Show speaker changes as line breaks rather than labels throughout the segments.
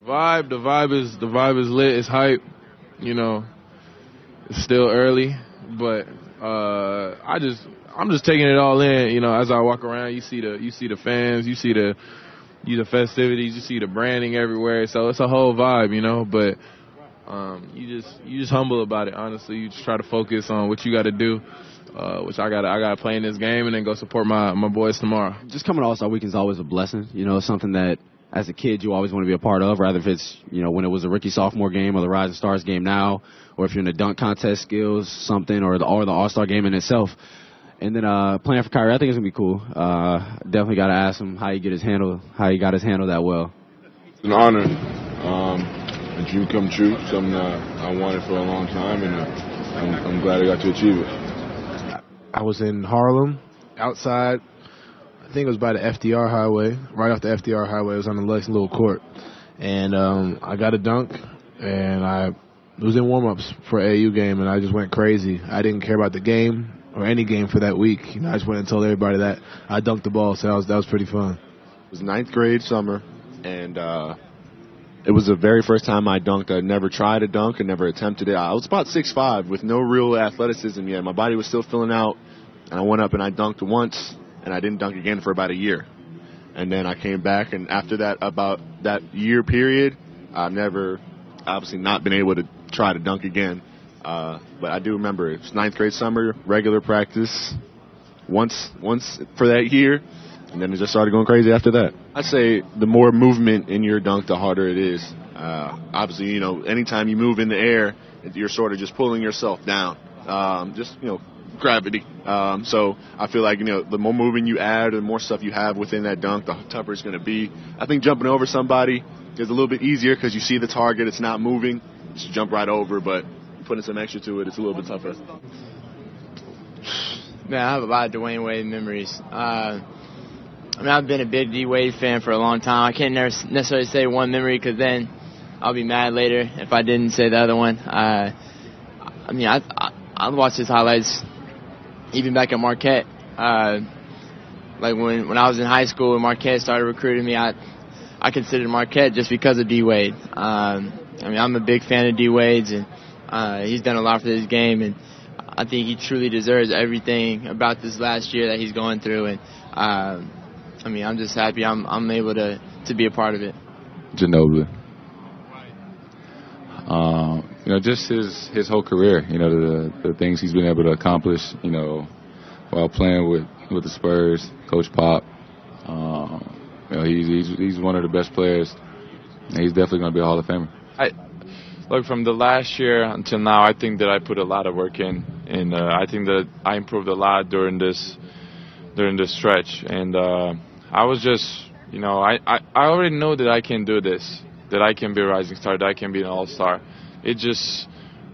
The vibe is lit. It's hype. You know, it's still early, but I'm just taking it all in. You know, as I walk around, you see the fans, you see the festivities, you see the branding everywhere. So it's a whole vibe, you know. But you just humble about it. Honestly, you just try to focus on what you got to do. Which I gotta play in this game and then go support my boys tomorrow.
Just coming to All-Star Weekend is always a blessing. You know, something that as a kid you always want to be a part of, rather if it's, you know, when it was a rookie-sophomore game or the Rising Stars game now, or if you're in the dunk contest skills, something, or the All-Star game in itself. And then playing for Kyrie, I think it's going to be cool. Definitely got to ask him how he got his handle that well.
It's an honor. A dream come true, something I wanted for a long time, and I'm glad I got to achieve it.
I was in Harlem, outside. I think it was by the FDR Highway, right off the FDR Highway. It was on the next little court. And I got a dunk, and I was in warm-ups for an AU game, and I just went crazy. I didn't care about the game or any game for that week. You know, I just went and told everybody that I dunked the ball, so that was pretty fun.
It was ninth grade summer, and it was the very first time I dunked. I never tried to dunk and never attempted it. I was about 6'5", with no real athleticism yet. My body was still filling out, and I went up and I dunked once, and I didn't dunk again for about a year. And then I came back, and after that, about that year period, I've never, obviously, not been able to try to dunk again. But I do remember it was ninth grade summer, regular practice, once for that year. And then it just started going crazy after that. I'd say the more movement in your dunk, the harder it is. Obviously, you know, anytime you move in the air, you're sort of just pulling yourself down. Gravity. So I feel like, you know, the more movement you add, the more stuff you have within that dunk, the tougher it's going to be. I think jumping over somebody is a little bit easier because you see the target, it's not moving. Just jump right over, but putting some extra to it, it's a little bit tougher.
Man, I have a lot of Dwayne Wade memories. I've been a big D. Wade fan for a long time. I can't necessarily say one memory because then I'll be mad later if I didn't say the other one. I watched his highlights even back at Marquette. Like when I was in high school and Marquette started recruiting me, I considered Marquette just because of D. Wade. I'm a big fan of D. Wade's, and he's done a lot for this game, and I think he truly deserves everything about this last year that he's going through. And I'm just happy I'm able to be a part of it.
Ginobili. Just his whole career, the things he's been able to accomplish, while playing with the Spurs, Coach Pop. He's one of the best players, and he's definitely going to be a Hall of Famer.
Look, from the last year until now, I think that I put a lot of work in, and I think that I improved a lot during this stretch. And I was just, I already know that I can do this, that I can be a rising star, that I can be an all-star. It's just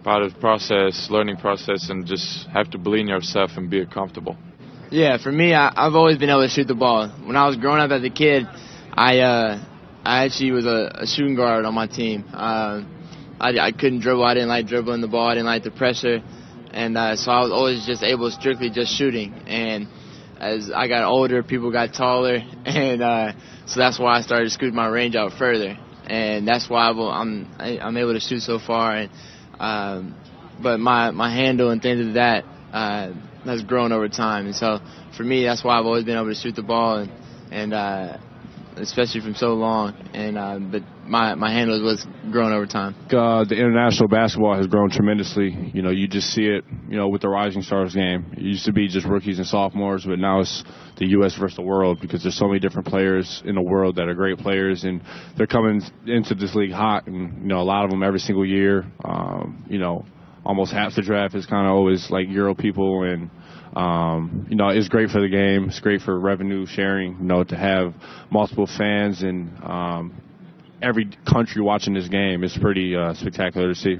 part of the process, learning process, and just have to believe in yourself and be comfortable.
Yeah, for me, I've always been able to shoot the ball. When I was growing up as a kid, I actually was a shooting guard on my team. I couldn't dribble. I didn't like dribbling the ball. I didn't like the pressure. And so I was always just able strictly just shooting. And as I got older, people got taller. And so that's why I started scooting my range out further. And that's why I'm able to shoot so far. And but my handle and things of that has grown over time. And so for me, that's why I've always been able to shoot the ball, and especially from so long. And but my handle was growing over time.
The international basketball has grown tremendously. You just see it, with the Rising Stars game. It used to be just rookies and sophomores, but now it's the U.S. versus the world, because there's so many different players in the world that are great players, and they're coming into this league hot, and a lot of them every single year. Almost half the draft is kind of always like Euro people, and it's great for the game. It's great for revenue sharing, to have multiple fans and every country watching this game. It's pretty spectacular to see.